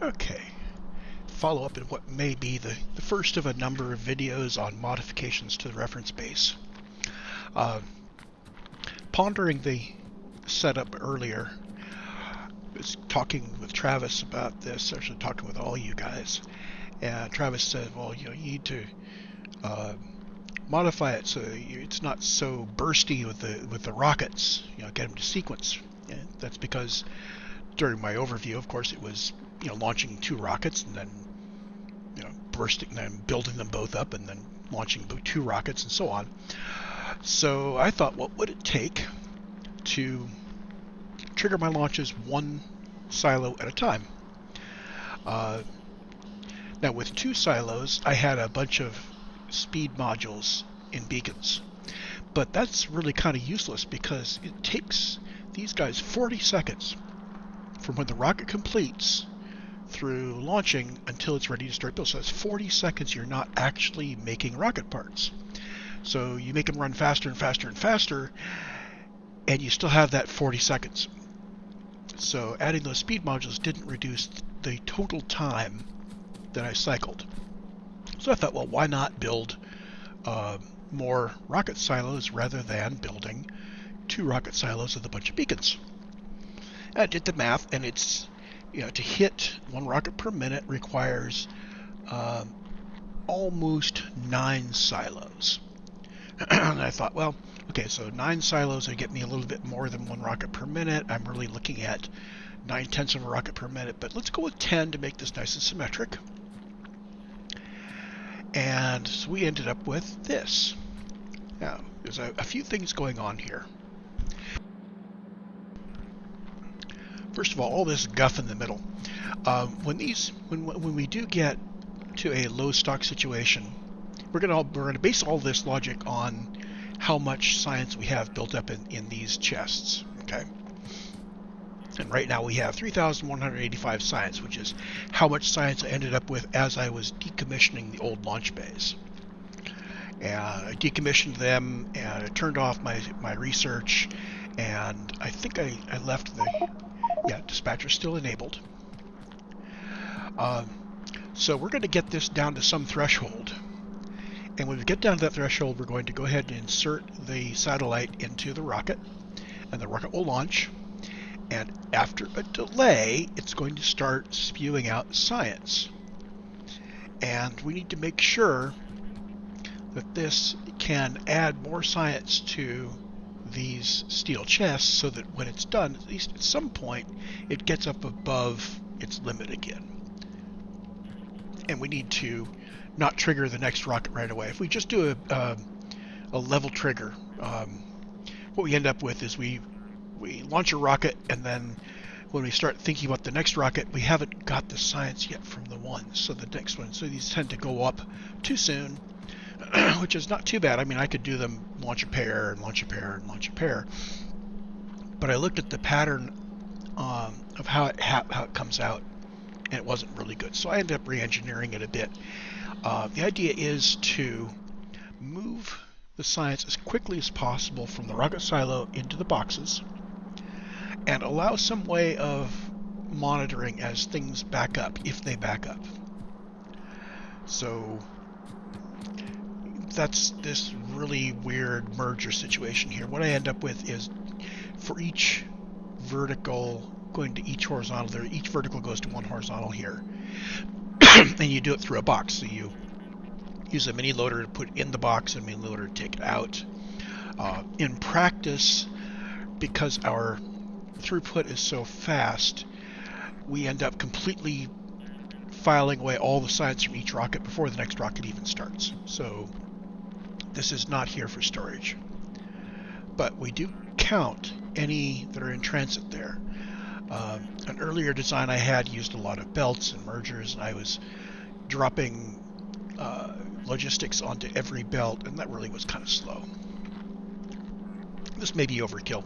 Okay, follow up in what may be the first of a number of videos on modifications to the reference base. Uh, Pondering the setup earlier, I was talking with Travis about this, actually talking with all you guys, and Travis said, well, you need to modify it so it's not so bursty with the rockets, get them to sequence. And that's because during my overview, of course, it was launching 2 rockets and then bursting them, building them both up, and then launching 2 rockets and so on. So I thought, what would it take to trigger my launches 1 silo at a time? Now with 2 silos, I had a bunch of speed modules in beacons, but that's really kind of useless because it takes these guys 40 seconds from when the rocket completes through launching until it's ready to start build. So that's 40 seconds you're not actually making rocket parts. So you make them run faster and faster and faster, and you still have that 40 seconds. So adding those speed modules didn't reduce the total time that I cycled. So I thought, well, why not build more rocket silos rather than building 2 rocket silos with a bunch of beacons? I did the math, and it's, to hit 1 rocket per minute requires almost 9 silos. And I thought, well, okay, so 9 silos would get me a little bit more than 1 rocket per minute. I'm really looking at 9/10 of a rocket per minute, but let's go with 10 to make this nice and symmetric. And so we ended up with this. Now, there's a few things going on here. First of all this guff in the middle. When we do get to a low stock situation, we're going to base all this logic on how much science we have built up in these chests. Okay. And right now we have 3,185 science, which is how much science I ended up with as I was decommissioning the old launch bays. And I decommissioned them, and I turned off my research, and I think I left the dispatcher still enabled. So we're going to get this down to some threshold. And when we get down to that threshold, we're going to go ahead and insert the satellite into the rocket, and the rocket will launch. And after a delay, it's going to start spewing out science. And we need to make sure that this can add more science to these steel chests so that when it's done, at least at some point, it gets up above its limit again. And we need to not trigger the next rocket right away. If we just do a level trigger, what we end up with is we launch a rocket, and then when we start thinking about the next rocket, we haven't got the science yet from the one. So the next one, so these tend to go up too soon, which is not too bad. I mean, I could do them launch a pair and launch a pair and launch a pair, but I looked at the pattern of how it comes out, and it wasn't really good. So I ended up re-engineering it a bit. The idea is to move the science as quickly as possible from the rocket silo into the boxes, and allow some way of monitoring as things back up, if they back up. So that's this really weird merger situation here. What I end up with is, for each vertical going to each horizontal there, each vertical goes to one horizontal here. And you do it through a box. So you use a mini loader to put in the box and a mini loader to take it out. In practice, because our throughput is so fast, we end up completely filing away all the science from each rocket before the next rocket even starts. So this is not here for storage. But we do count any that are in transit there. An earlier design I had used a lot of belts and mergers, and I was dropping logistics onto every belt, and that really was kind of slow. This may be overkill.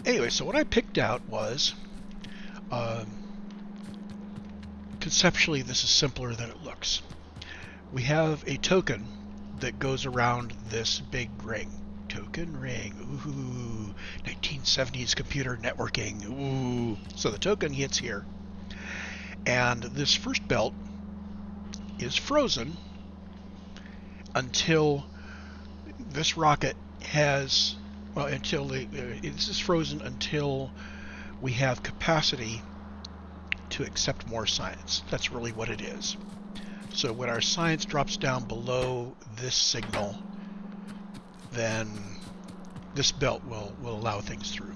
Anyway, so what I picked out was, conceptually this is simpler than it looks. We have a token that goes around this big ring. Token ring, ooh, 1970s computer networking, ooh. So the token hits here, And this first belt is frozen until this rocket has, well, until this is frozen until we have capacity to accept more science. That's really what it is. So when our science drops down below this signal, then this belt will allow things through.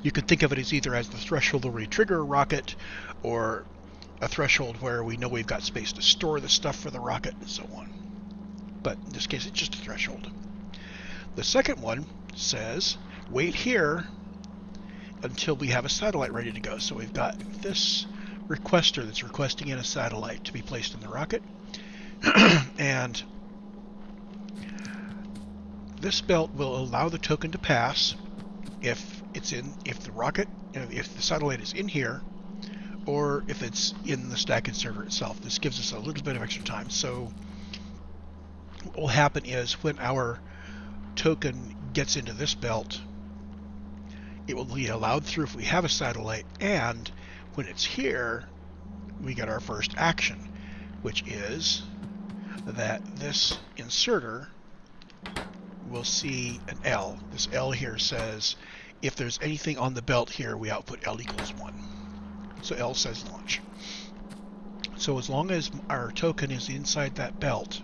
You could think of it as either as the threshold where we trigger a rocket, or a threshold where we know we've got space to store the stuff for the rocket, and so on. But in this case, it's just a threshold. The second one says, wait here until we have a satellite ready to go. So we've got this requester that's requesting in a satellite to be placed in the rocket. And this belt will allow the token to pass if the satellite is in here, or if it's in the stack inserter itself. This gives us a little bit of extra time. So what will happen is when our token gets into this belt, it will be allowed through if we have a satellite, and when it's here, we get our first action, which is that this inserter will see an L. This L here says if there's anything on the belt here, we output L equals 1. So L says launch. So as long as our token is inside that belt,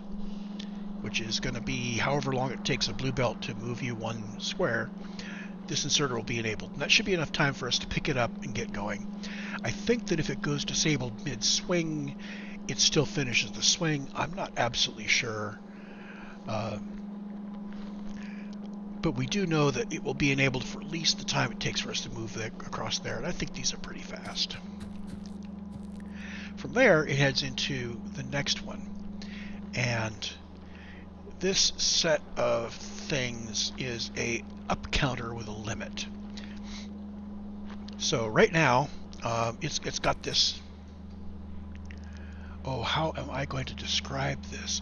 which is going to be however long it takes a blue belt to move you one square, this inserter will be enabled. And that should be enough time for us to pick it up and get going. I think that if it goes disabled mid-swing, it still finishes the swing. I'm not absolutely sure. But we do know that it will be enabled for at least the time it takes for us to move across there, and I think these are pretty fast. From there, it heads into the next one, and this set of things is a up counter with a limit. So right now, it's got this. Oh, how am I going to describe this?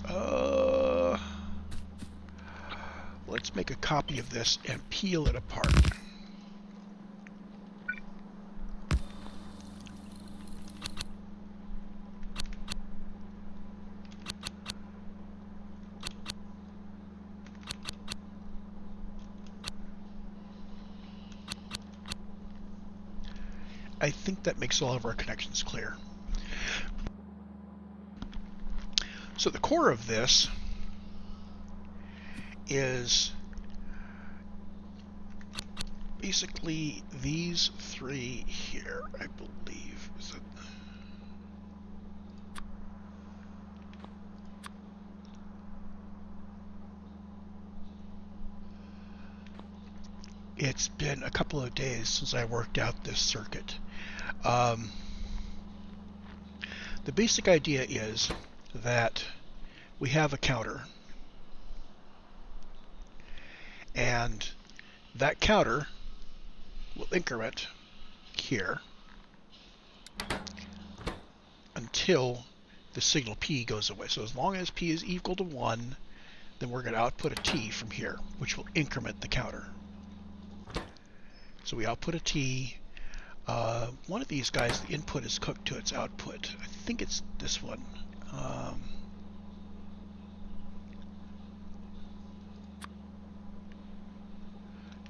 Let's make a copy of this and peel it apart. I think that makes all of our connections clear. So the core of this is basically these three here, I believe. Is it? It's been a couple of days since I worked out this circuit. The basic idea is that we have a counter, and that counter will increment here until the signal P goes away. So as long as P is equal to 1, then we're going to output a T from here, which will increment the counter. So we output a T. One of these guys, the input is cooked to its output. I think it's this one.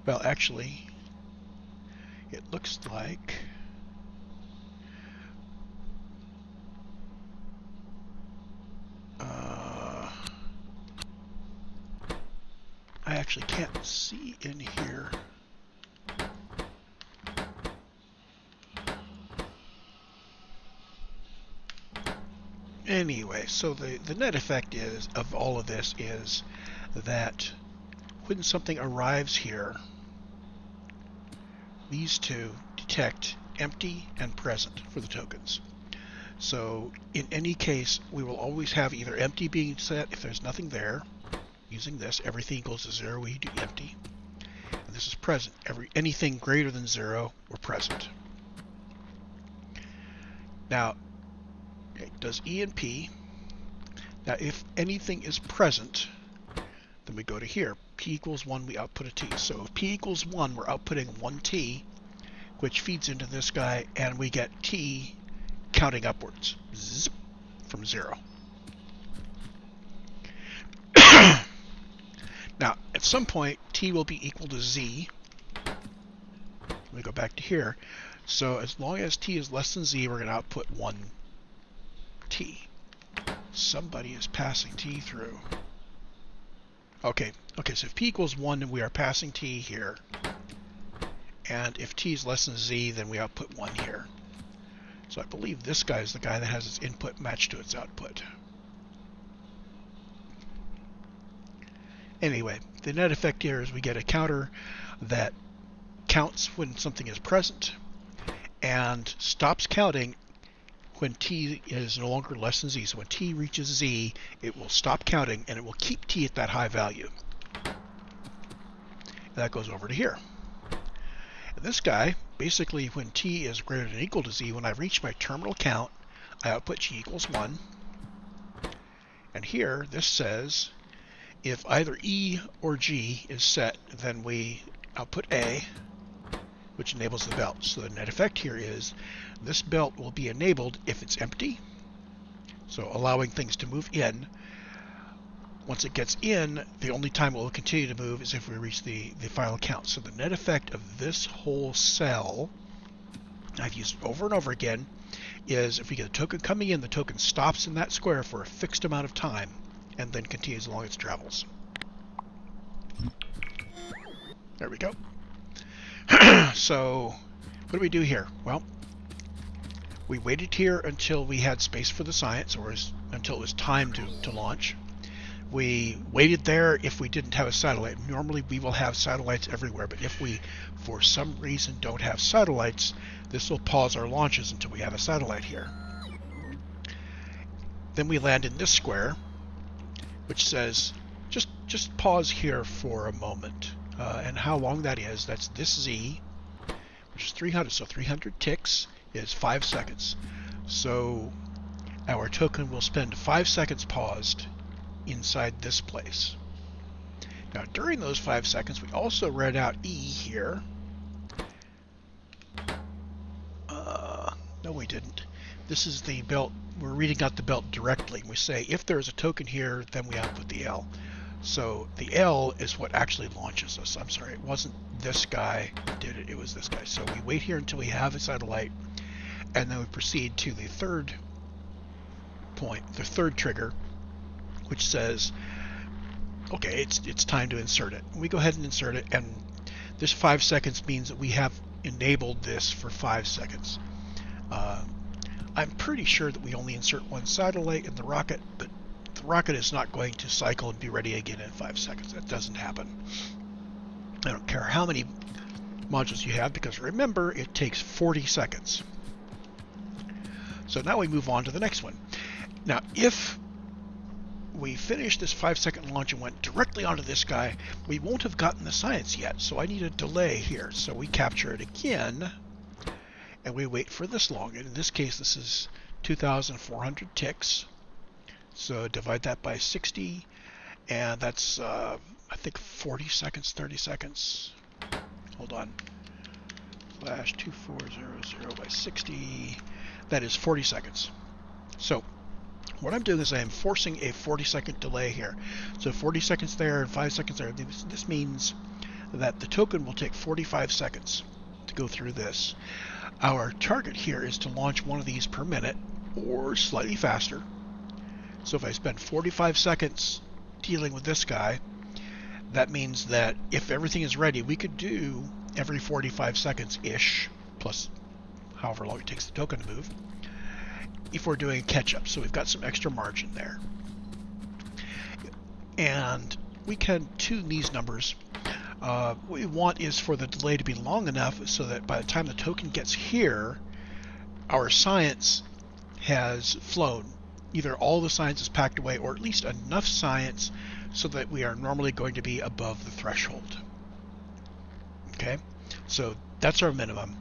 Well, actually, it looks like I actually can't see in here. Anyway, so the net effect of all of this is that when something arrives here, these two detect empty and present for the tokens. So in any case, we will always have either empty being set if there's nothing there. Using this, everything equals to 0, we do empty. And this is present. Anything greater than 0, we're present. Now, it does E and P. Now, if anything is present, then we go to here. P equals 1, we output a T. So if P equals 1, we're outputting 1 T. which feeds into this guy, and we get t counting upwards, zip, from 0. Now, at some point, t will be equal to z. Let me go back to here. So as long as t is less than z, we're going to output 1t. Somebody is passing t through. Okay, so if p equals 1, then we are passing t here. And if t is less than z, then we output 1 here. So I believe this guy is the guy that has its input matched to its output. Anyway, the net effect here is we get a counter that counts when something is present and stops counting when t is no longer less than z. So when t reaches z, it will stop counting and it will keep t at that high value. And that goes over to here. And this guy, basically when t is greater than or equal to z, when I reach my terminal count, I output g equals 1. And here, this says if either E or G is set, then we output A, which enables the belt. So the net effect here is this belt will be enabled if it's empty, so allowing things to move in. Once it gets in, the only time it will continue to move is if we reach the final count. So the net effect of this whole cell, I've used it over and over again, is if we get a token coming in, the token stops in that square for a fixed amount of time and then continues along its travels. There we go. So what do we do here? Well, we waited here until we had space for the science, or until it was time to launch. We waited there if we didn't have a satellite. Normally we will have satellites everywhere, but if we for some reason don't have satellites, this will pause our launches until we have a satellite here. Then we land in this square, which says just pause here for a moment. And how long that is, that's this z, which is 300. So 300 ticks is 5 seconds. So our token will spend 5 seconds paused inside this place. Now during those 5 seconds, we also read out E here. No, we didn't. This is the belt. We're reading out the belt directly. We say if there is a token here, then we output the L. So the L is what actually launches us. I'm sorry, it wasn't this guy that did it, it was this guy. So we wait here until we have a satellite, and then we proceed to the third point, the third trigger, which says, okay, it's time to insert it. We go ahead and insert it, and this 5 seconds means that we have enabled this for 5 seconds. I'm pretty sure that we only insert one satellite in the rocket, but the rocket is not going to cycle and be ready again in 5 seconds. That doesn't happen. I don't care how many modules you have, because remember, it takes 40 seconds. So now we move on to the next one. Now, if we finish this 5-second launch and went directly onto this guy, we won't have gotten the science yet, so I need a delay here. So we capture it again, and we wait for this long. And in this case, this is 2,400 ticks. So divide that by 60, and that's, I think, 40 seconds, 30 seconds. Hold on. Slash 2400 by 60. That is 40 seconds. So what I'm doing is I am forcing a 40-second delay here. So 40 seconds there and 5 seconds there. This means that the token will take 45 seconds to go through this. Our target here is to launch one of these per minute, or slightly faster. So if I spend 45 seconds dealing with this guy, that means that if everything is ready, we could do every 45 seconds-ish, plus however long it takes the token to move, if we're doing catch-up. So we've got some extra margin there. And we can tune these numbers. What we want is for the delay to be long enough so that by the time the token gets here, our science has flown. Either all the science is packed away, or at least enough science so that we are normally going to be above the threshold. Okay, so that's our minimum.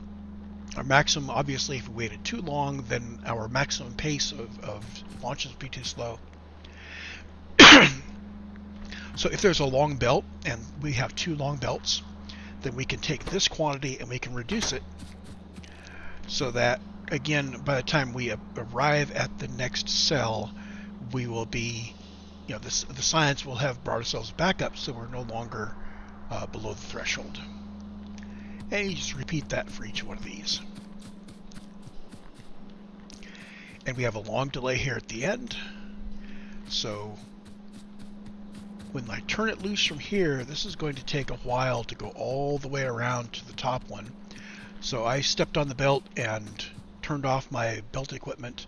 Our maximum, obviously, if we waited too long, then our maximum pace of launches would be too slow. So if there's a long belt, and we have 2 long belts, then we can take this quantity and we can reduce it so that, again, by the time we arrive at the next cell, we will be, the science will have brought ourselves back up, so we're no longer below the threshold. And you just repeat that for each one of these. And we have a long delay here at the end. So when I turn it loose from here, this is going to take a while to go all the way around to the top one. So I stepped on the belt and turned off my belt equipment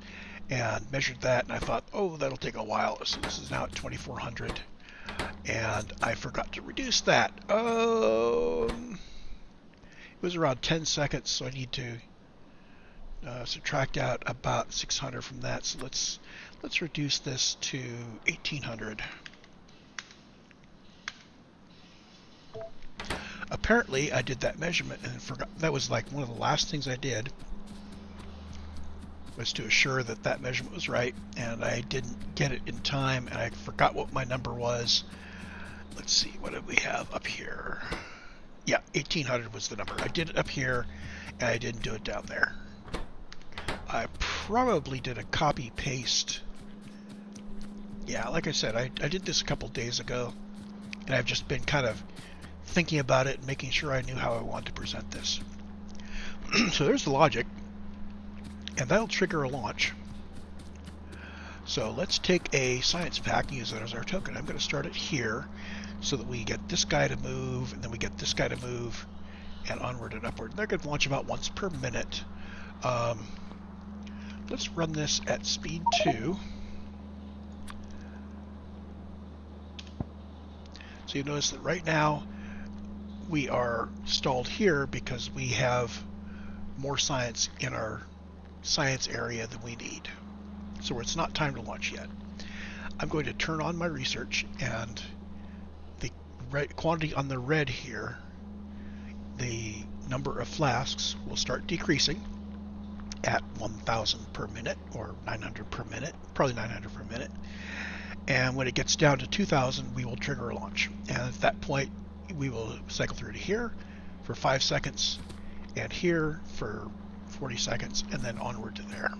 and measured that, and I thought, oh, that'll take a while. So this is now at 2400, and I forgot to reduce that. It was around 10 seconds, so I need to subtract out about 600 from that. So let's reduce this to 1800. Apparently, I did that measurement and forgot. That was like one of the last things I did, was to assure that that measurement was right, and I didn't get it in time, and I forgot what my number was. Let's see, what did we have up here? Yeah, 1800 was the number. I did it up here, and I didn't do it down there. I probably did a copy paste. Yeah, like I said, I did this a couple days ago, and I've just been kind of thinking about it and making sure I knew how I wanted to present this. So there's the logic, and that'll trigger a launch. So let's take a science pack and use it as our token. I'm going to start it here so that we get this guy to move, and then we get this guy to move, and onward and upward. They're going to launch about once per minute. Let's run this at speed 2. So you notice that right now we are stalled here because we have more science in our science area than we need. So it's not time to launch yet. I'm going to turn on my research, and the quantity on the red here, the number of flasks will start decreasing at 1,000 per minute, or 900 per minute, probably 900 per minute. And when it gets down to 2,000, we will trigger a launch. And at that point, we will cycle through to here for 5 seconds, and here for 40 seconds, and then onward to there.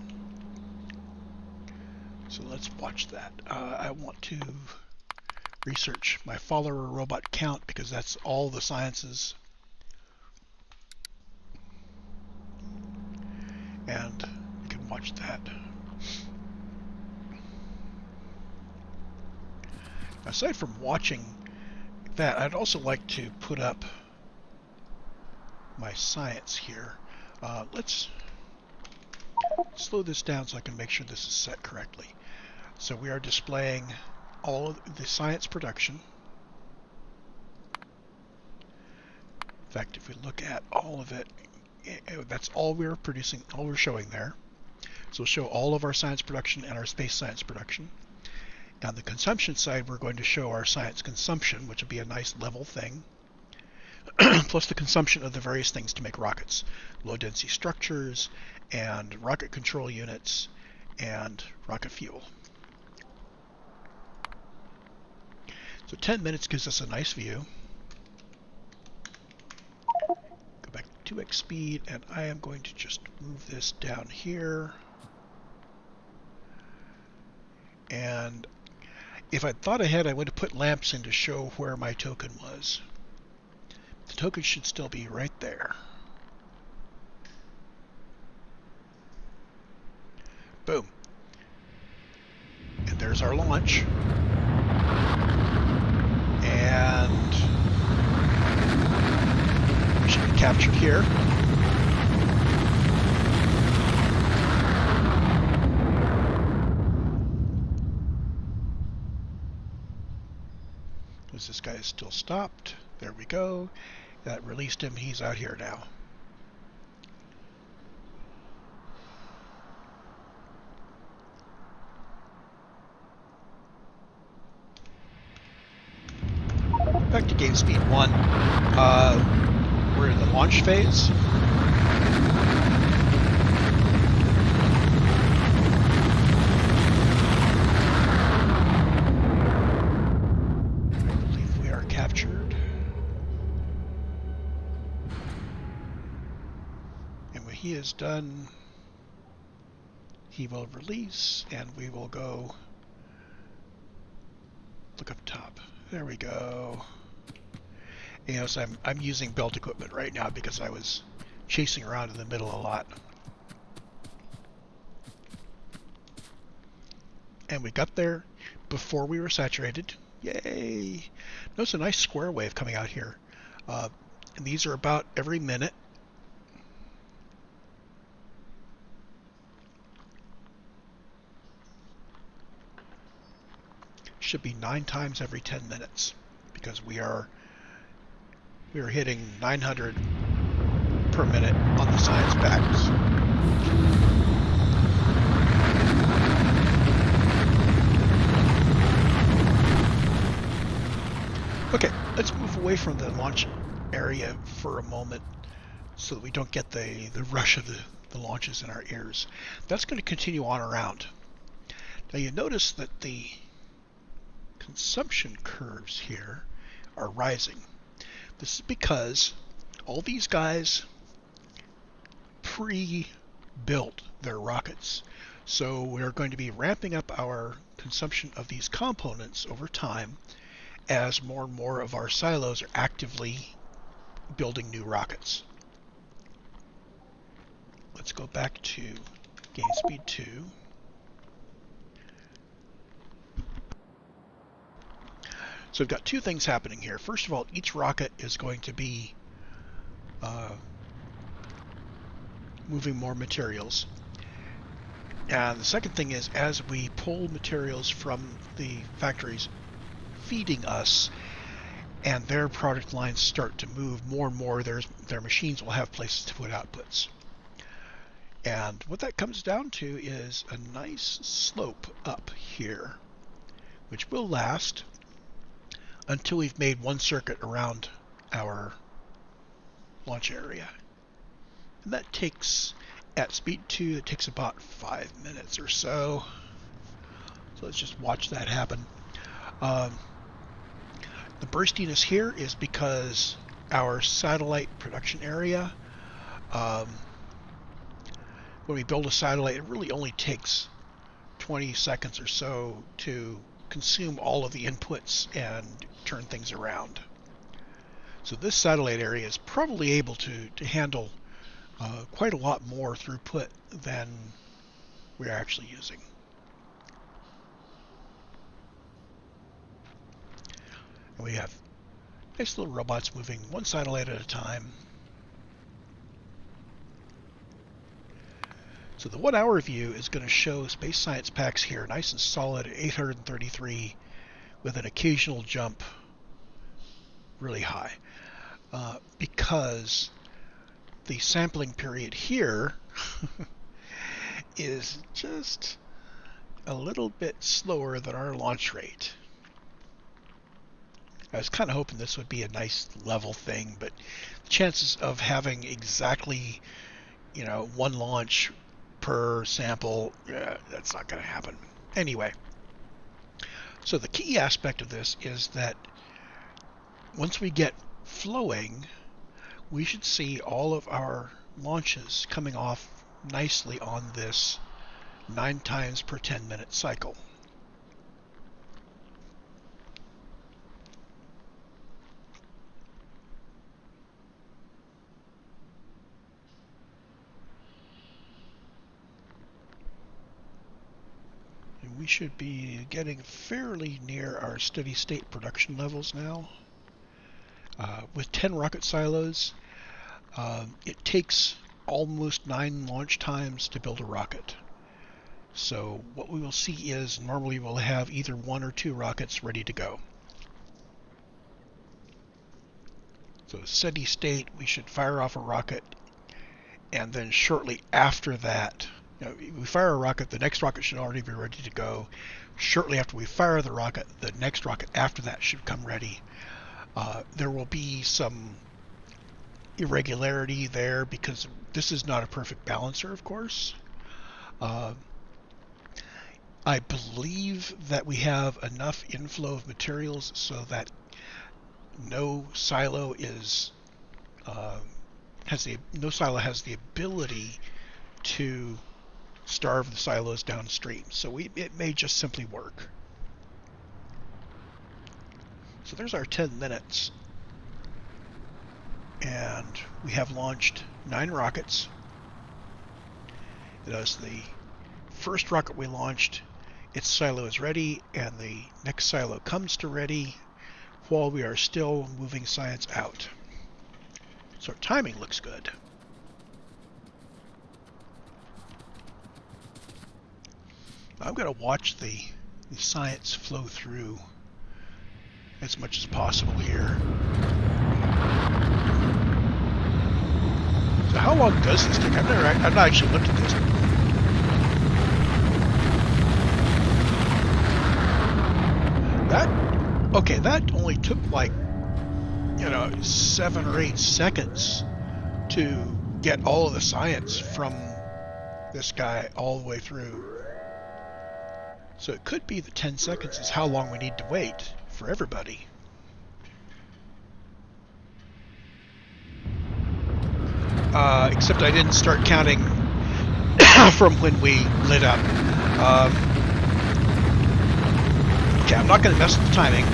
So let's watch that. I want to research my follower robot count, because that's all the sciences. And you can watch that. Aside from watching that, I'd also like to put up my science here. Let's slow this down so I can make sure this is set correctly. So we are displaying all of the science production. In fact, if we look at all of it, that's all we're producing, all we're showing there. So we'll show all of our science production and our space science production. On the consumption side, we're going to show our science consumption, which will be a nice level thing, plus the consumption of the various things to make rockets, low-density structures, and rocket control units, and rocket fuel. So 10 minutes gives us a nice view. Go back to 2x speed, and I am going to just move this down here. And if I'd thought ahead, I would have put lamps in to show where my token was. The token should still be right there. Boom. And there's our launch. And we should be captured here. This guy is still stopped. There we go. That released him. He's out here now. Back to game speed 1. We're in the launch phase. He is done, he will release, and we will go look up top. There we go. You know, so I'm using belt equipment right now because I was chasing around in the middle a lot. And we got there before we were saturated. Yay! Notice a nice square wave coming out here. And these are about every minute. Should be 9 times every 10 minutes because we are hitting 900 per minute on the science packs. Okay, let's move away from the launch area for a moment so that we don't get the rush of the launches in our ears. That's going to continue on around. Now you notice that the consumption curves here are rising. This is because all these guys pre-built their rockets. So we're going to be ramping up our consumption of these components over time as more and more of our silos are actively building new rockets. Let's go back to gain speed 2. So we've got two things happening here. First of all, each rocket is going to be moving more materials. And the second thing is, as we pull materials from the factories feeding us and their product lines start to move more and more, their machines will have places to put outputs. And what that comes down to is a nice slope up here, which will last until we've made one circuit around our launch area. And that takes, at speed 2, it takes about 5 minutes or so. So let's just watch that happen. The burstiness here is because our satellite production area, when we build a satellite, it really only takes 20 seconds or so to consume all of the inputs and turn things around. So this satellite area is probably able to handle quite a lot more throughput than we're actually using. And we have nice little robots moving one satellite at a time. So the 1 hour view is going to show space science packs here nice and solid at 833 with an occasional jump really high. Because the sampling period here is just a little bit slower than our launch rate. I was kind of hoping this would be a nice level thing, but the chances of having exactly, one launch per sample, that's not going to happen. Anyway, so the key aspect of this is that once we get flowing, we should see all of our launches coming off nicely on this 9 times per 10-minute cycle. And we should be getting fairly near our steady state production levels now. With 10 rocket silos, it takes almost 9 launch times to build a rocket. So what we will see is normally we'll have either 1 or 2 rockets ready to go. So steady state, we should fire off a rocket, and then shortly after that, we fire a rocket, the next rocket should already be ready to go. Shortly after we fire the rocket, the next rocket after that should come ready. There will be some irregularity there because this is not a perfect balancer, of course. I believe that we have enough inflow of materials so that no silo is no silo has the ability to starve the silos downstream. So it may just simply work. So there's our 10 minutes. And we have launched 9 rockets. As the first rocket we launched, its silo is ready, and the next silo comes to ready while we are still moving science out. So our timing looks good. I'm going to watch the science flow through as much as possible here. So how long does this take? I've not actually looked at this. That only took like 7 or 8 seconds to get all of the science from this guy all the way through. So it could be that 10 seconds is how long we need to wait for everybody. Except I didn't start counting from when we lit up. Okay, I'm not going to mess with the timing.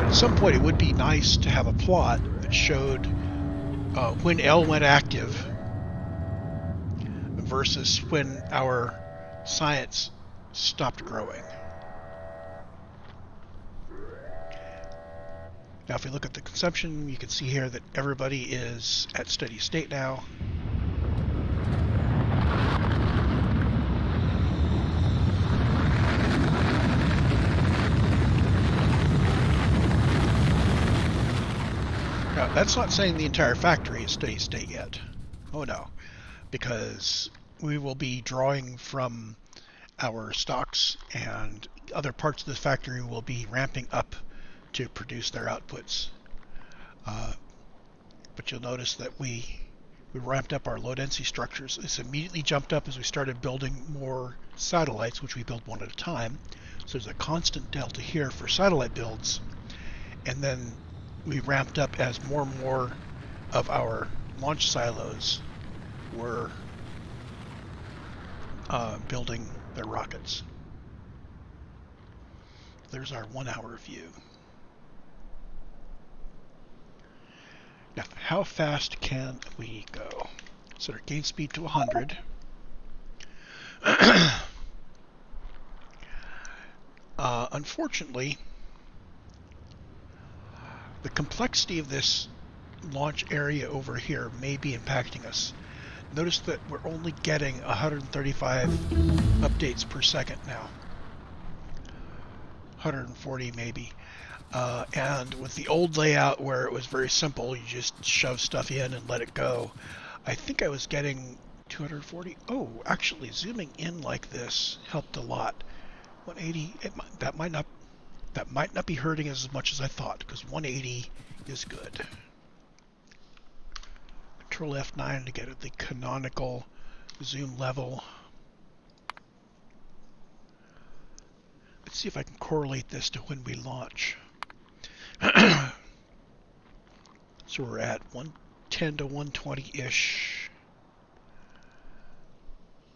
At some point it would be nice to have a plot that showed when L went active versus when our science stopped growing. Now if we look at the consumption, you can see here that everybody is at steady state now. Now that's not saying the entire factory is steady state yet. Oh no, because we will be drawing from our stocks, and other parts of the factory will be ramping up to produce their outputs. But you'll notice that we ramped up our low density structures. This immediately jumped up as we started building more satellites, which we build one at a time. So there's a constant delta here for satellite builds. And then we ramped up as more and more of our launch silos were building their rockets. There's our 1 hour view. Now, how fast can we go? Set our gain speed to 100. Unfortunately, the complexity of this launch area over here may be impacting us. Notice that we're only getting 135 updates per second now. 140 maybe. And with the old layout where it was very simple, you just shove stuff in and let it go, I think I was getting 240. Oh, actually zooming in like this helped a lot. 180, that might not be hurting as much as I thought, because 180 is good. Control F9 to get at the canonical zoom level. Let's see if I can correlate this to when we launch. So we're at 110 to 120-ish.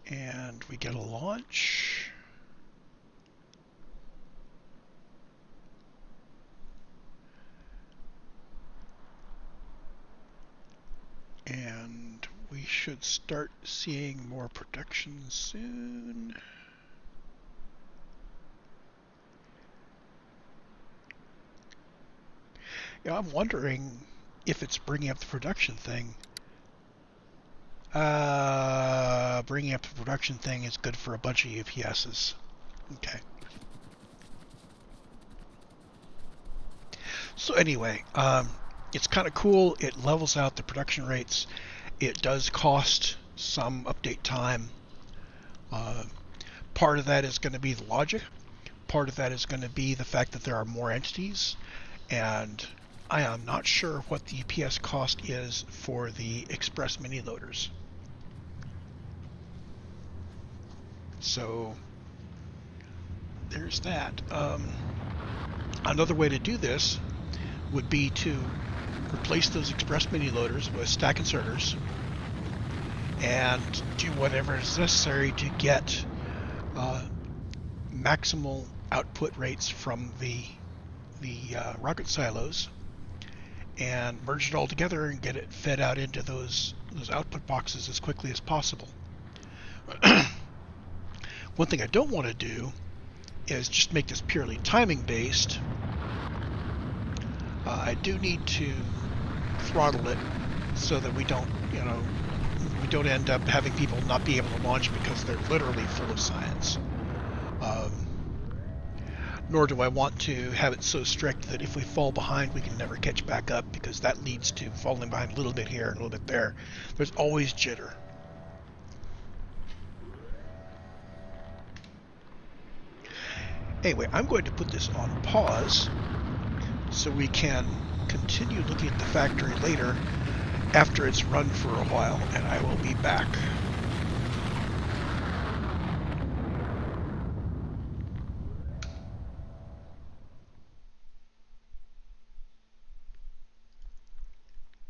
And we get a launch. And we should start seeing more production soon. Yeah, I'm wondering if it's bringing up the production thing. Bringing up the production thing is good for a bunch of UPSs. Okay. So anyway, it's kind of cool. It levels out the production rates. It does cost some update time. Part of that is going to be the logic. Part of that is going to be the fact that there are more entities, and I am not sure what the UPS cost is for the express mini loaders. So there's that. Another way to do this would be to replace those express mini loaders with stack inserters, and do whatever is necessary to get maximal output rates from the rocket silos, and merge it all together and get it fed out into those output boxes as quickly as possible. One thing I don't want to do is just make this purely timing based. I do need to throttle it so that we don't end up having people not be able to launch because they're literally full of science. Nor do I want to have it so strict that if we fall behind, we can never catch back up, because that leads to falling behind a little bit here and a little bit there. There's always jitter. Anyway, I'm going to put this on pause so we can continue looking at the factory later after it's run for a while, and I will be back.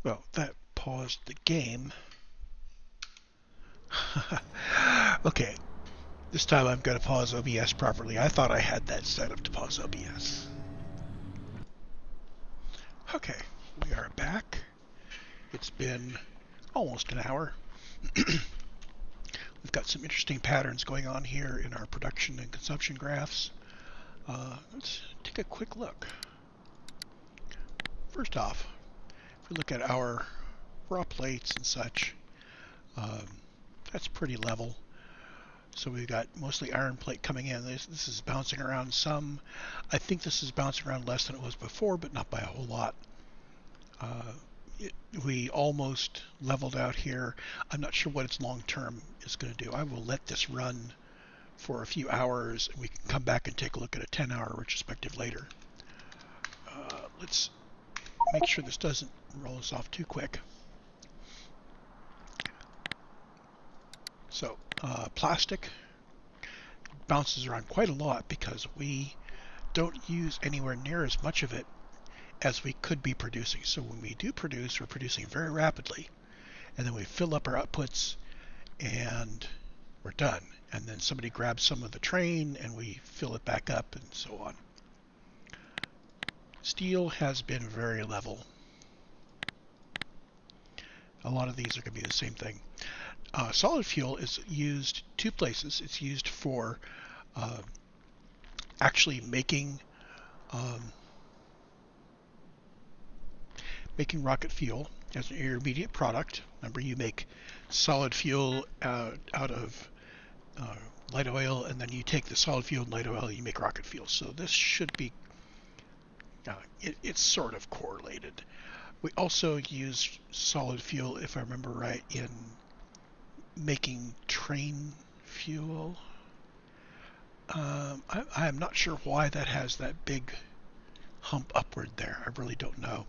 Well, that paused the game. Okay, this time I'm going to pause OBS properly. I thought I had that set up to pause OBS. Okay, we are back. It's been almost an hour. We've got some interesting patterns going on here in our production and consumption graphs. Let's take a quick look. First off, if we look at our raw plates and such, that's pretty level. So we've got mostly iron plate coming in. This is bouncing around some. I think this is bouncing around less than it was before, but not by a whole lot. We almost leveled out here. I'm not sure what its long term is going to do. I will let this run for a few hours, and we can come back and take a look at a 10-hour retrospective later. Let's make sure this doesn't roll us off too quick. So plastic bounces around quite a lot because we don't use anywhere near as much of it as we could be producing. So when we do produce, we're producing very rapidly, and then we fill up our outputs and we're done. And then somebody grabs some of the train and we fill it back up, and so on. Steel has been very level. A lot of these are going to be the same thing. Solid fuel is used two places. It's used for actually making rocket fuel as an intermediate product. Remember, you make solid fuel out of light oil, and then you take the solid fuel and light oil, you make rocket fuel. So this should be, it's sort of correlated. We also use solid fuel, if I remember right, in making train fuel. I am not sure why that has that big hump upward there. I really don't know.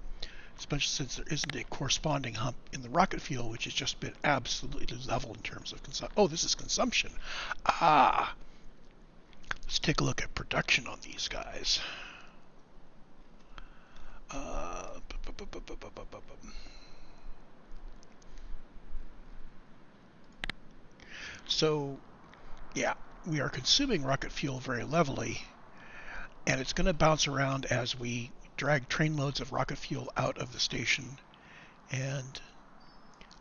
Especially since there isn't a corresponding hump in the rocket fuel, which has just been absolutely level in terms of consumption. Oh, this is consumption. Let's take a look at production on these guys. So, yeah, we are consuming rocket fuel very levelly, and it's going to bounce around as we drag train loads of rocket fuel out of the station. And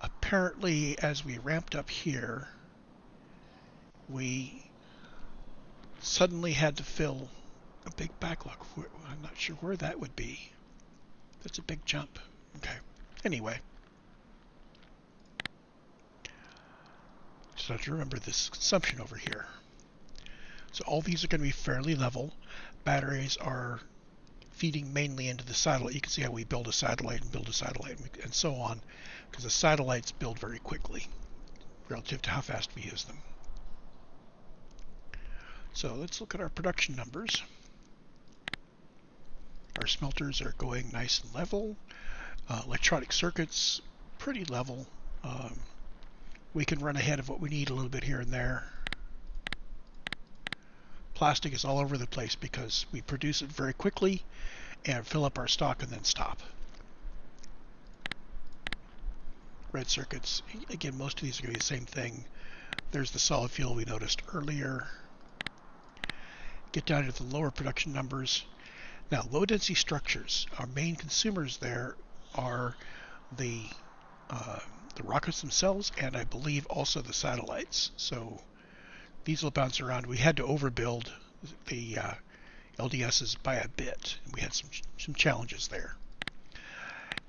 apparently, as we ramped up here, we suddenly had to fill a big backlog. I'm not sure where that would be. That's a big jump. Okay. Anyway, just have to remember this consumption over here. So all these are going to be fairly level. Batteries are feeding mainly into the satellite. You can see how we build a satellite and so on, because the satellites build very quickly relative to how fast we use them. So let's look at our production numbers. Our smelters are going nice and level. Electronic circuits, pretty level. We can run ahead of what we need a little bit here and there. Plastic is all over the place because we produce it very quickly and fill up our stock and then stop. red circuits. Again, most of these are going to be the same thing. There's the solid fuel we noticed earlier. Get down to the lower production numbers. Now, low density structures, our main consumers there are the rockets themselves, and I believe also the satellites. So these will bounce around. We had to overbuild the LDSs by a bit, and we had some challenges there.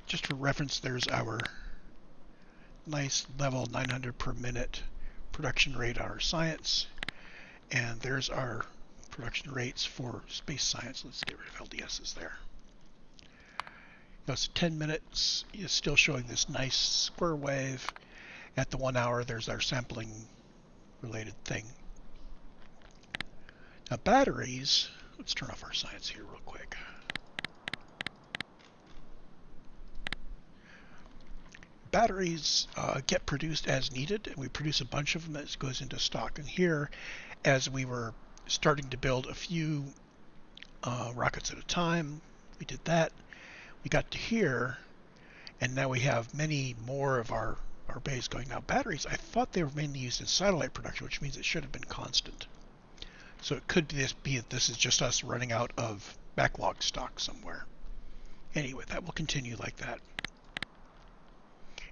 Just for reference, there's our nice level 900 per minute production rate on our science, and there's our production rates for space science. Let's get rid of LDSs there. It's 10 minutes is still showing this nice square wave. At the 1 hour, there's our sampling related thing. Now batteries, let's turn off our science here real quick. Batteries get produced as needed, and we produce a bunch of them that goes into stock. And here, as we were starting to build a few rockets at a time, we did that. We got to here, and now we have many more of our bays going. Now batteries, I thought they were mainly used in satellite production, which means it should have been constant. So it could be that this is just us running out of backlog stock somewhere. Anyway, that will continue like that.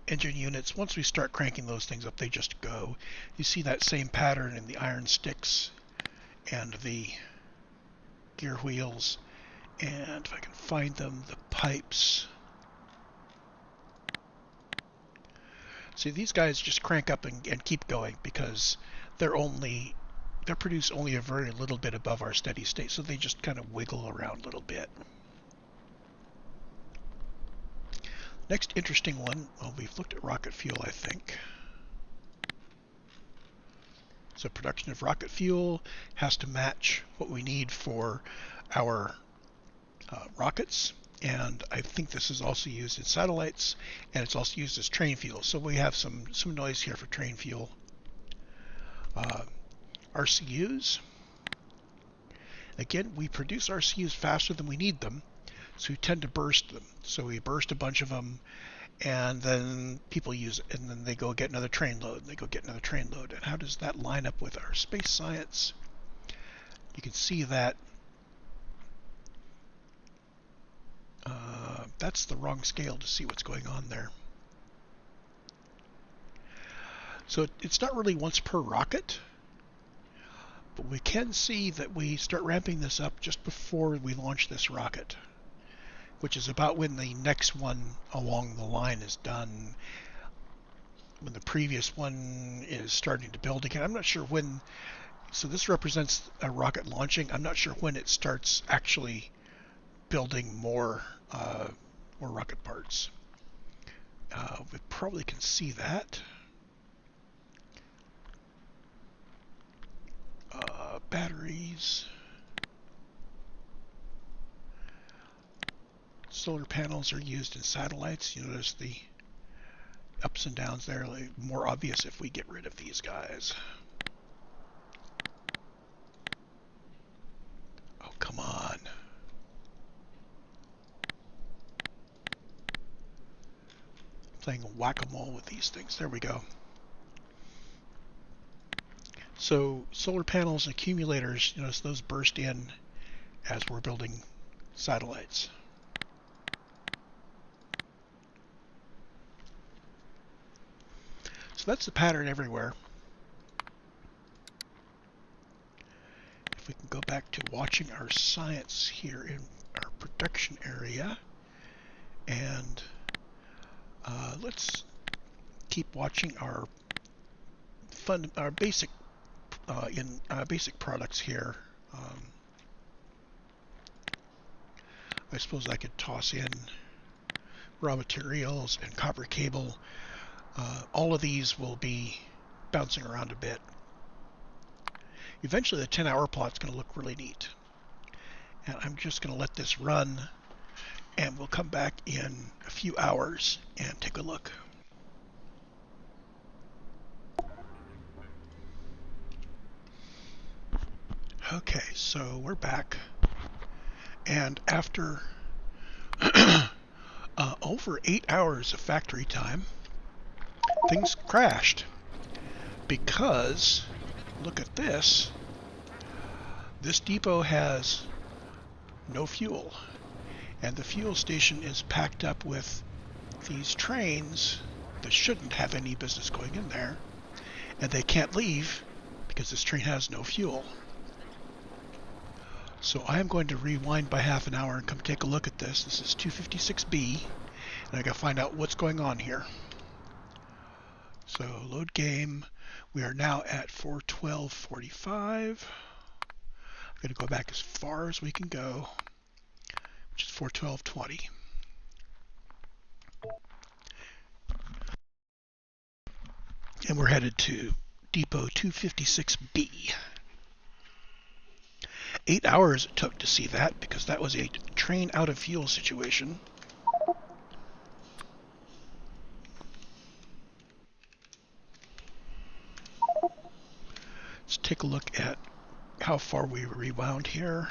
Engine units, once we start cranking those things up, they just go. You see that same pattern in the iron sticks and the gear wheels, and if I can find them, the pipes. See, these guys just crank up and keep going because they're produced only a very little bit above our steady state, so they just kind of wiggle around a little bit. Next interesting one, well, we've looked at rocket fuel, I think. So production of rocket fuel has to match what we need for our rockets, and I think this is also used in satellites, and it's also used as train fuel. So we have some noise here for train fuel. RCUs. Again, we produce RCUs faster than we need them, so we tend to burst them. So we burst a bunch of them, and then people use it, and then they go get another train load, and they go get another train load. And how does that line up with our space science? You can see that that's the wrong scale to see what's going on there. So it's not really once per rocket, but we can see that we start ramping this up just before we launch this rocket, which is about when the next one along the line is done, when the previous one is starting to build again. I'm not sure when, so this represents a rocket launching. I'm not sure when it starts actually building more rocket parts. We probably can see that. Batteries. Solar panels are used in satellites. You notice the ups and downs there, like more obvious if we get rid of these guys. Oh, come on. Playing whack-a-mole with these things. There we go. So solar panels and accumulators, notice those burst in as we're building satellites. So that's the pattern everywhere. If we can go back to watching our science here in our production area, and let's keep watching our basic basic products here. I suppose I could toss in raw materials and copper cable. All of these will be bouncing around a bit. Eventually the 10-hour plot's going to look really neat. And I'm just going to let this run, and we'll come back in a few hours and take a look. Okay, so we're back, and after over 8 hours of factory time, things crashed because, look at this, this depot has no fuel, and the fuel station is packed up with these trains that shouldn't have any business going in there, and they can't leave because this train has no fuel. So I am going to rewind by half an hour and come take a look at this. This is 256B, and I gotta find out what's going on here. So load game. We are now at 412.45. I'm gonna go back as far as we can go, which is 412.20. And we're headed to Depot 256B. 8 hours it took to see that because that was a train out of fuel situation. Let's take a look at how far we rewound here.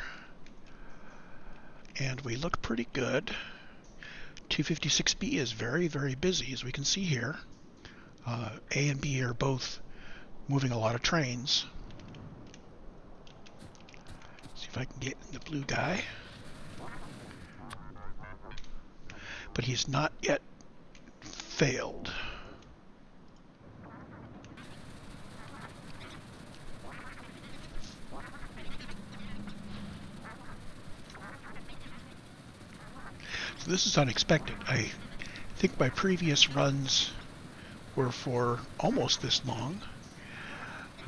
And we look pretty good. 256B is very, very busy, as we can see here. A and B are both moving a lot of trains. See if I can get the blue guy. But he's not yet failed. So this is unexpected. I think my previous runs were for almost this long,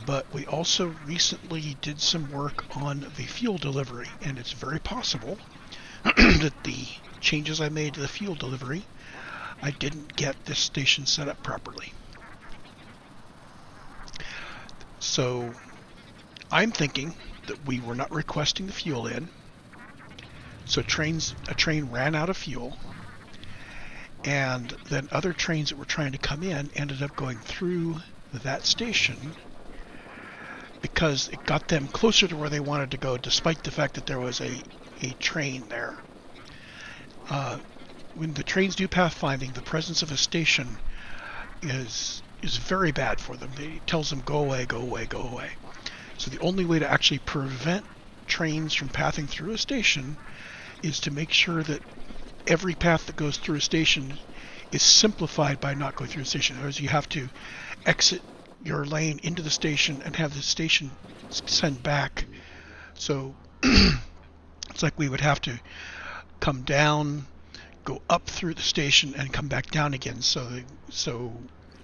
but we also recently did some work on the fuel delivery, and it's very possible that the changes I made to the fuel delivery, I didn't get this station set up properly. So I'm thinking that we were not requesting the fuel in, so a train ran out of fuel, and then other trains that were trying to come in ended up going through that station because it got them closer to where they wanted to go, despite the fact that there was a train there. When the trains do pathfinding, the presence of a station is very bad for them. It tells them, go away, go away, go away. So the only way to actually prevent trains from pathing through a station is to make sure that every path that goes through a station is simplified by not going through a station. Otherwise, you have to exit your lane into the station and have the station send back. So it's like we would have to come down, go up through the station, and come back down again. So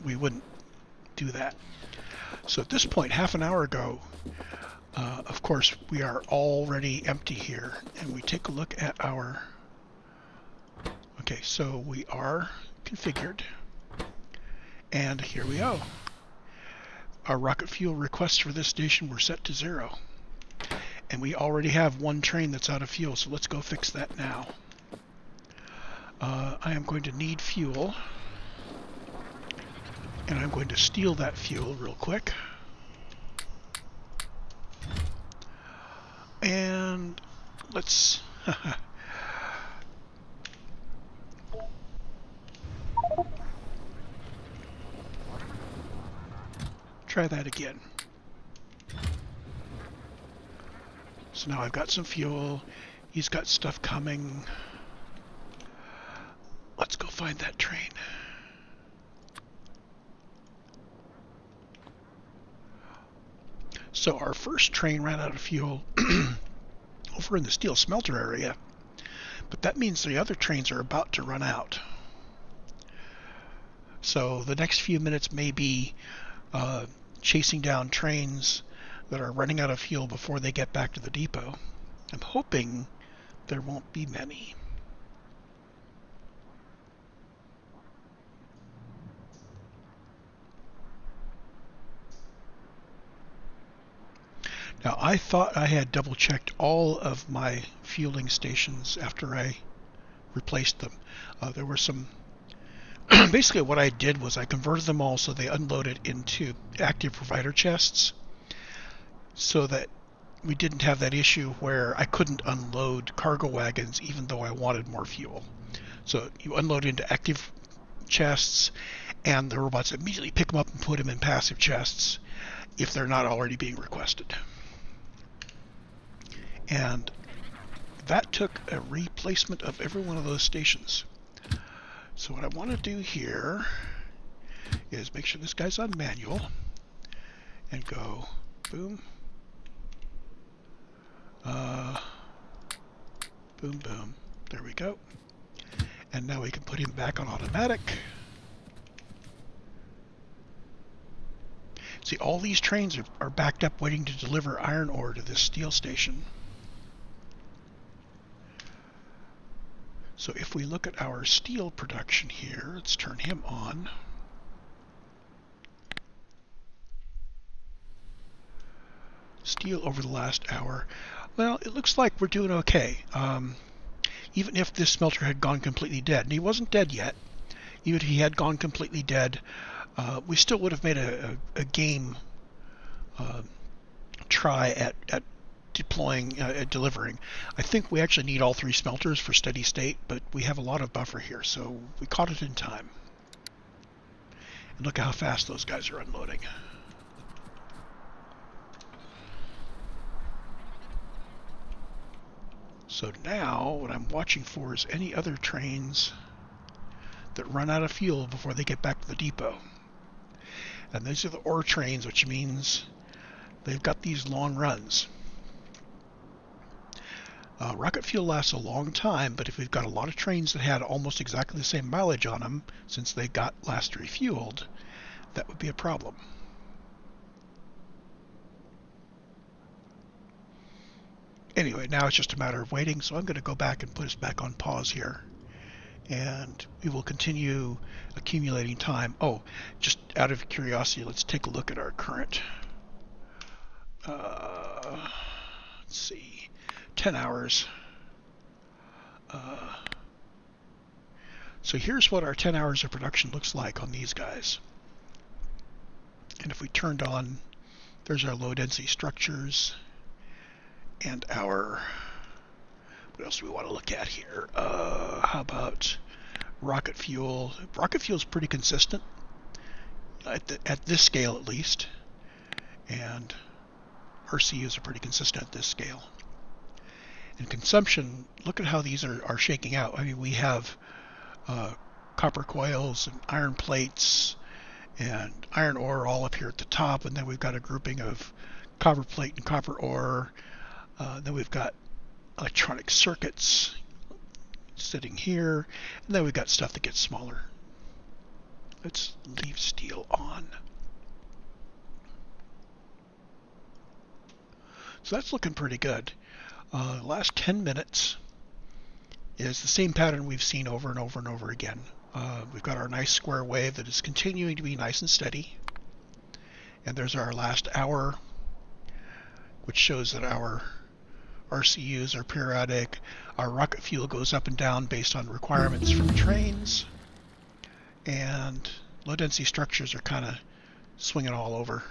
we wouldn't do that. So at this point, half an hour ago, of course, we are already empty here, and we take a look at our. Okay, so we are configured, and here we go. Our rocket fuel requests for this station were set to 0, and we already have one train that's out of fuel, so let's go fix that now. I am going to need fuel, and I'm going to steal that fuel real quick. And let's try that again. So now I've got some fuel. He's got stuff coming. Let's go find that train. So our first train ran out of fuel over in the steel smelter area, but that means the other trains are about to run out. So the next few minutes may be chasing down trains that are running out of fuel before they get back to the depot. I'm hoping there won't be many. Now, I thought I had double-checked all of my fueling stations after I replaced them. There were some... Basically, what I did was I converted them all so they unloaded into active provider chests so that we didn't have that issue where I couldn't unload cargo wagons even though I wanted more fuel. So you unload into active chests, and the robots immediately pick them up and put them in passive chests if they're not already being requested. And that took a replacement of every one of those stations. So what I want to do here is make sure this guy's on manual and go boom, boom, boom. There we go. And now we can put him back on automatic. See, all these trains are backed up waiting to deliver iron ore to this steel station. So if we look at our steel production here, let's turn him on. Steel over the last hour. Well, it looks like we're doing okay. Even if this smelter had gone completely dead, and he wasn't dead yet, even if he had gone completely dead, we still would have made a game try at deploying, delivering. I think we actually need all three smelters for steady state, but we have a lot of buffer here, so we caught it in time. And look at how fast those guys are unloading. So now what I'm watching for is any other trains that run out of fuel before they get back to the depot. And these are the ore trains, which means they've got these long runs. Rocket fuel lasts a long time, but if we've got a lot of trains that had almost exactly the same mileage on them since they got last refueled, that would be a problem. Anyway, now it's just a matter of waiting, so I'm going to go back and put us back on pause here. And we will continue accumulating time. Oh, just out of curiosity, let's take a look at our current, let's see, 10 hours. So here's what our 10 hours of production looks like on these guys. And if we turned on, there's our low density structures and our, what else do we want to look at here? How about rocket fuel? Rocket fuel is pretty consistent at this scale at least, and RCUs are pretty consistent at this scale. And consumption, look at how these are shaking out. I mean, we have copper coils and iron plates and iron ore all up here at the top, and then we've got a grouping of copper plate and copper ore. Then we've got electronic circuits sitting here, and then we've got stuff that gets smaller. Let's leave steel on. So that's looking pretty good. The last 10 minutes is the same pattern we've seen over and over and over again. We've got our nice square wave that is continuing to be nice and steady. And there's our last hour, which shows that our RCUs are periodic. Our rocket fuel goes up and down based on requirements from trains. And low density structures are kind of swinging all over.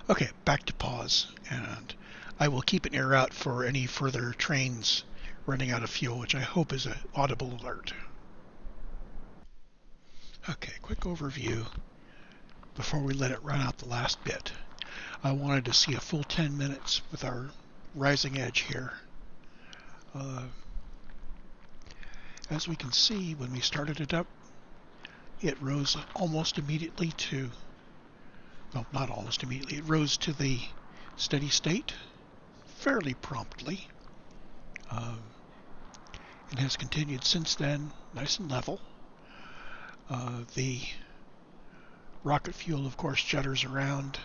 Okay, back to pause, and I will keep an ear out for any further trains running out of fuel, which I hope is an audible alert. Okay, quick overview before we let it run out the last bit. I wanted to see a full 10 minutes with our rising edge here. As we can see, when we started it up, it rose almost immediately to, well, not almost immediately, it rose to the steady state fairly promptly. It has continued since then, nice and level. The rocket fuel, of course, judders around.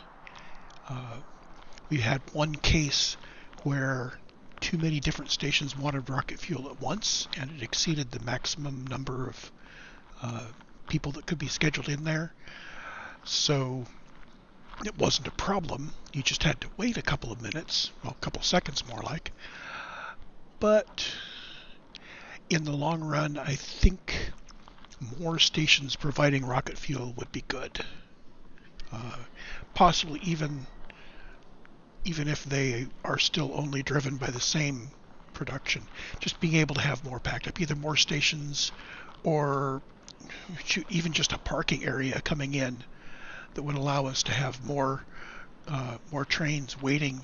We had one case where too many different stations wanted rocket fuel at once, and it exceeded the maximum number of people that could be scheduled in there. So it wasn't a problem. You just had to wait a couple of minutes, well, a couple of seconds more like. But in the long run, I think more stations providing rocket fuel would be good. Possibly even if they are still only driven by the same production. Just being able to have more packed up, either more stations or shoot, even just a parking area coming in that would allow us to have more trains waiting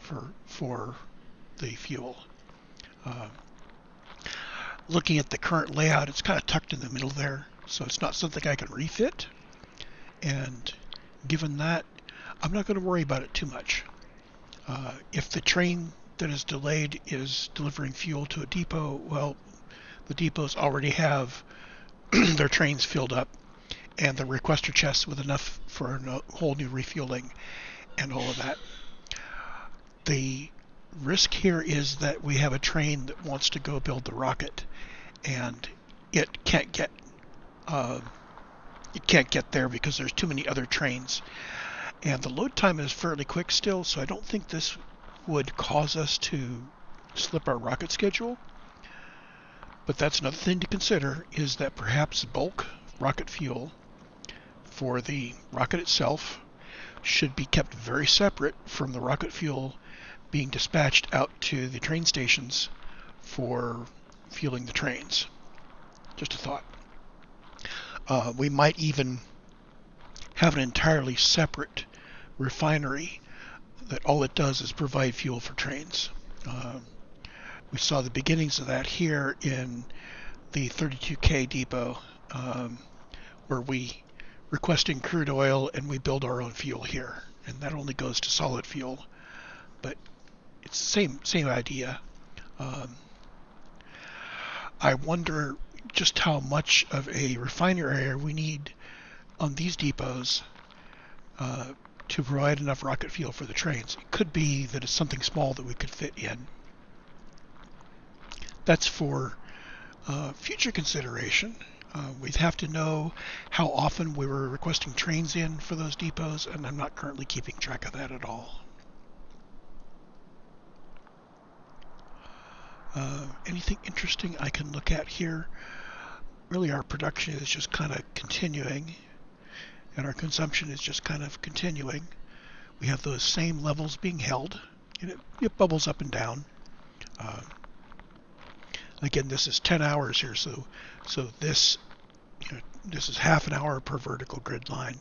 for the fuel. Uh, Looking at the current layout, it's kind of tucked in the middle there, so it's not something I can refit. And given that, I'm not going to worry about it too much. If the train that is delayed is delivering fuel to a depot, well, the depots already have their trains filled up and the requester chests with enough for a whole new refueling and all of that. The risk here is that we have a train that wants to go build the rocket, and it can't get there because there's too many other trains. And the load time is fairly quick still, so I don't think this would cause us to slip our rocket schedule. But that's another thing to consider, is that perhaps bulk rocket fuel for the rocket itself should be kept very separate from the rocket fuel being dispatched out to the train stations for fueling the trains. Just a thought. We might even have an entirely separate refinery that all it does is provide fuel for trains. We saw the beginnings of that here in the 32K depot, where we requesting crude oil and we build our own fuel here, and that only goes to solid fuel, but it's the same idea. I wonder just how much of a refinery area we need on these depots to provide enough rocket fuel for the trains. It could be that it's something small that we could fit in. That's for future consideration. We'd have to know how often we were requesting trains in for those depots, and I'm not currently keeping track of that at all. Anything interesting I can look at here? Really, our production is just kind of continuing, and our consumption is just kind of continuing. We have those same levels being held, and it bubbles up and down. Again, this is 10 hours here, so this this is half an hour per vertical grid line.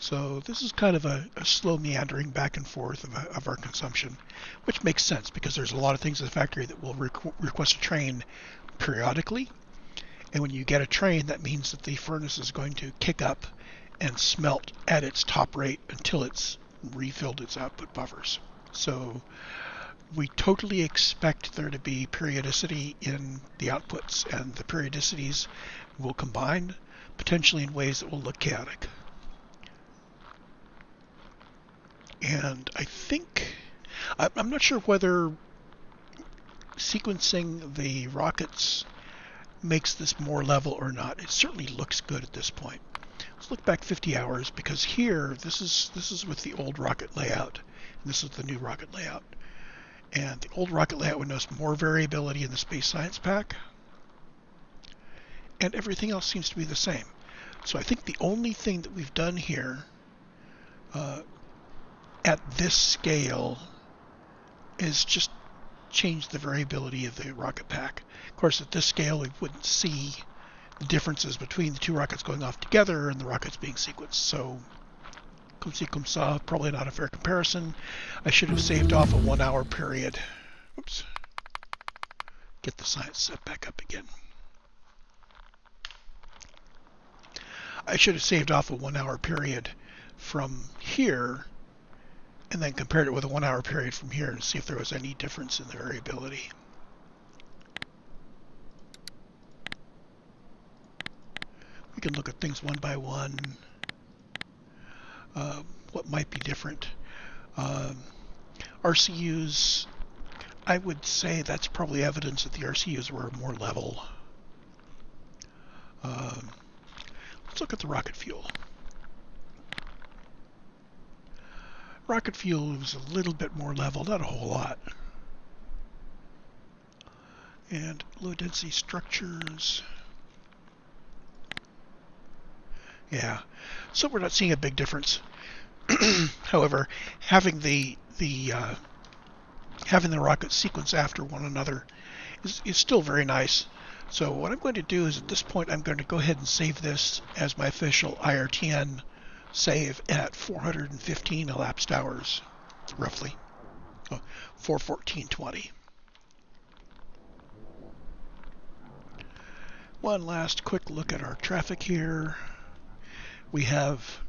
So this is kind of a slow meandering back and forth of our consumption, which makes sense because there's a lot of things in the factory that will request a train periodically. And when you get a train, that means that the furnace is going to kick up and smelt at its top rate until it's refilled its output buffers. So we totally expect there to be periodicity in the outputs, and the periodicities will combine potentially in ways that will look chaotic. And I think, I'm not sure whether sequencing the rockets makes this more level or not. It certainly looks good at this point. Let's look back 50 hours, because here, this is with the old rocket layout, and this is the new rocket layout. And the old rocket layout would notice more variability in the space science pack, and everything else seems to be the same. So I think the only thing that we've done here at this scale is just change the variability of the rocket pack. Of course, at this scale, we wouldn't see the differences between the two rockets going off together and the rockets being sequenced. So, comme ci, comme ça, probably not a fair comparison. I should have saved off a 1 hour period. Oops. Get the science set back up again. I should have saved off a 1 hour period from here and then compared it with a 1 hour period from here to see if there was any difference in the variability. We can look at things one by one. What might be different? RCUs, I would say that's probably evidence that the RCUs were more level. Let's look at the rocket fuel. Rocket fuel was a little bit more level, not a whole lot. And low density structures. Yeah, so we're not seeing a big difference. However, having the rocket sequence after one another is still very nice. So what I'm going to do is at this point I'm going to go ahead and save this as my official IRTN save at 415 elapsed hours, roughly. 414.20. One last quick look at our traffic here. We have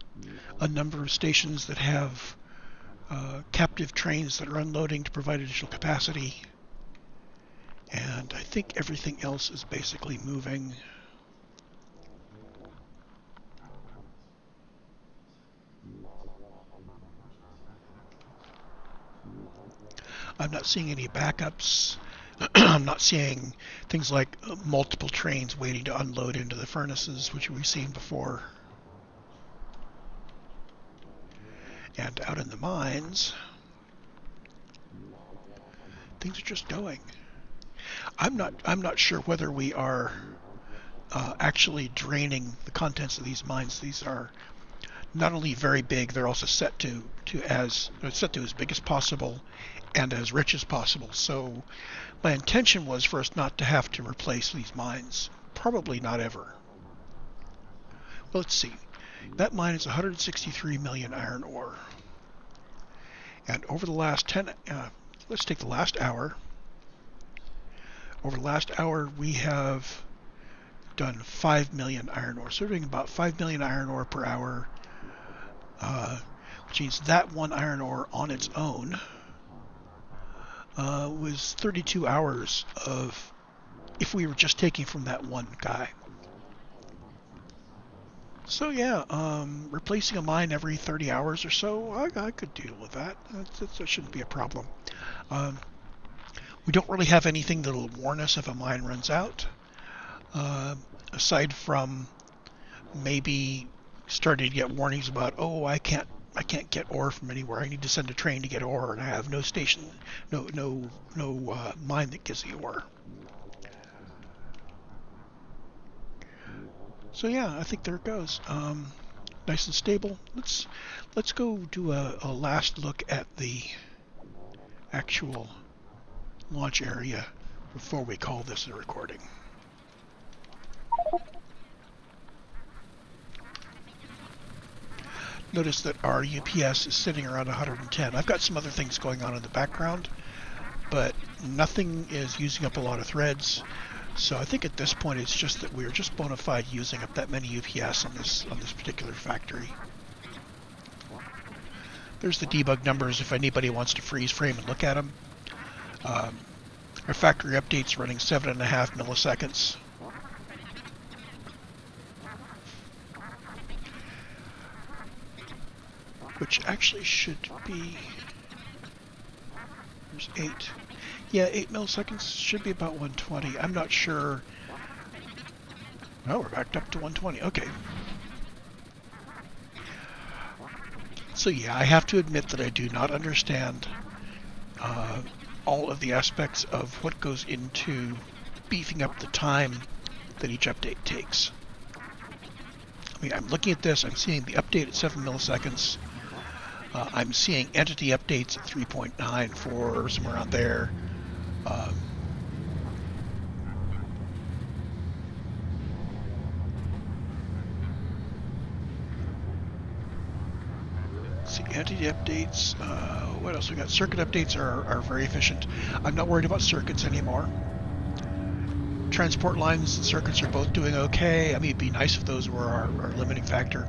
a number of stations that have captive trains that are unloading to provide additional capacity. And I think everything else is basically moving. I'm not seeing any backups. I'm not seeing things like multiple trains waiting to unload into the furnaces, which we've seen before. And out in the mines, things are just going. I'm not sure whether we are actually draining the contents of these mines. These are not only very big, they're also set to as big as possible and as rich as possible. So my intention was for us not to have to replace these mines. Probably not ever. Well, let's see. That mine is 163 million iron ore. And over the last let's take the last hour. Over the last hour, we have done 5 million iron ore. So we're doing about 5 million iron ore per hour, which means that one iron ore on its own was 32 hours of, if we were just taking from that one guy. So yeah, replacing a mine every 30 hours or so, I could deal with that. That shouldn't be a problem. We don't really have anything that'll warn us if a mine runs out, aside from maybe starting to get warnings about, oh, I can't get ore from anywhere. I need to send a train to get ore, and I have no station, no mine that gives the ore. So yeah, I think there it goes. Nice and stable. Let's go do a last look at the actual launch area before we call this a recording. Notice that our UPS is sitting around 110. I've got some other things going on in the background, but nothing is using up a lot of threads. So I think at this point it's just that we're just bona fide using up that many UPS on this particular factory. There's the debug numbers if anybody wants to freeze frame and look at them. Our factory update's running 7.5 milliseconds. Which actually should be, there's 8. Yeah, 8 milliseconds should be about 120. I'm not sure. Oh, we're backed up to 120. Okay. So yeah, I have to admit that I do not understand all of the aspects of what goes into beefing up the time that each update takes. I mean, I'm looking at this, I'm seeing the update at 7 milliseconds. I'm seeing entity updates at 3.9, 4, somewhere around there. See, entity updates. What else we got? Circuit updates are very efficient. I'm not worried about circuits anymore. Transport lines and circuits are both doing okay. I mean, it'd be nice if those were our limiting factor.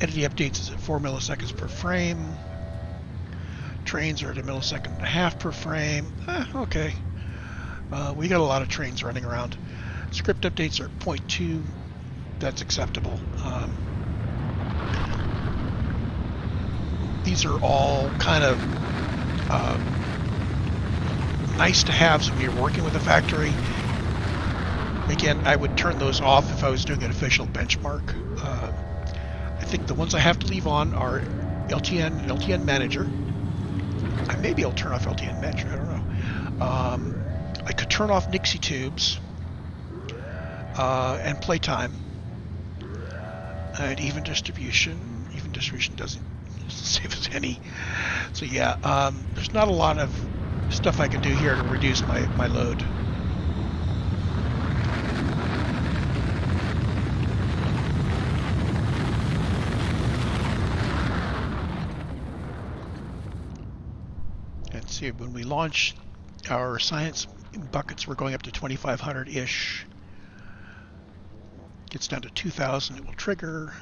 Entity updates is at 4 milliseconds per frame. Trains are at 1.5 milliseconds per frame. Okay. We got a lot of trains running around. Script updates are at 0.2. That's acceptable. These are all kind of nice to haves when you're working with a factory. Again, I would turn those off if I was doing an official benchmark. I think the ones I have to leave on are LTN and LTN Manager. Maybe I'll turn off LTN Manager, I don't know. I could turn off Nixie Tubes and Playtime and Even Distribution. Even Distribution doesn't save us any. So yeah, there's not a lot of stuff I can do here to reduce my load. see, when we launch, our science buckets were going up to 2,500-ish. Gets down to 2,000, it will trigger.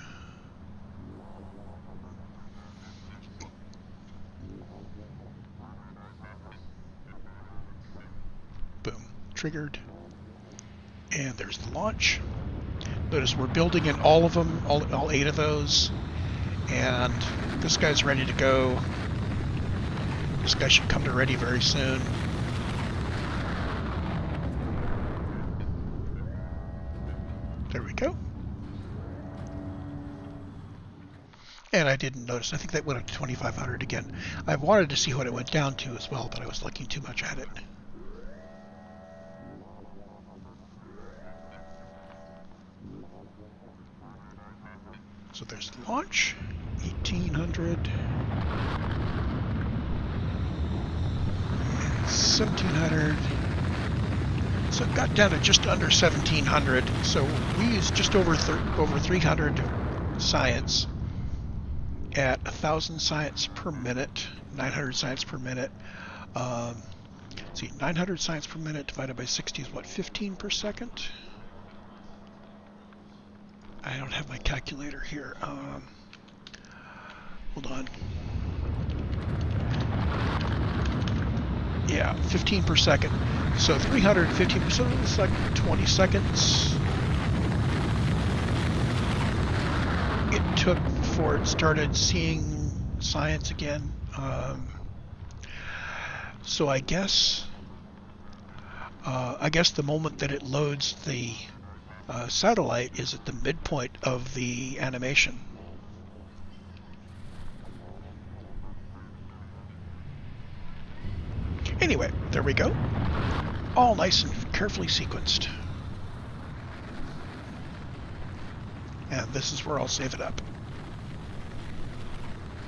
Boom, triggered. And there's the launch. Notice we're building in all of them, all 8 of those. And this guy's ready to go. This guy should come to ready very soon. There we go. And I didn't notice. I think that went up to 2,500 again. I wanted to see what it went down to as well, but I was looking too much at it. So there's the launch, 1,800, and 1,700. So it got down to just under 1,700. So we used just over 300 science at 1,000 science per minute, 900 science per minute. See, 900 science per minute divided by 60 is what, 15 per second? I don't have my calculator here. Hold on. Yeah, 15 per second. So 315%, it's like 20 seconds. It took before it started seeing science again. So I guess the moment that it loads the satellite is at the midpoint of the animation. Anyway, there we go. All nice and carefully sequenced. And this is where I'll save it up.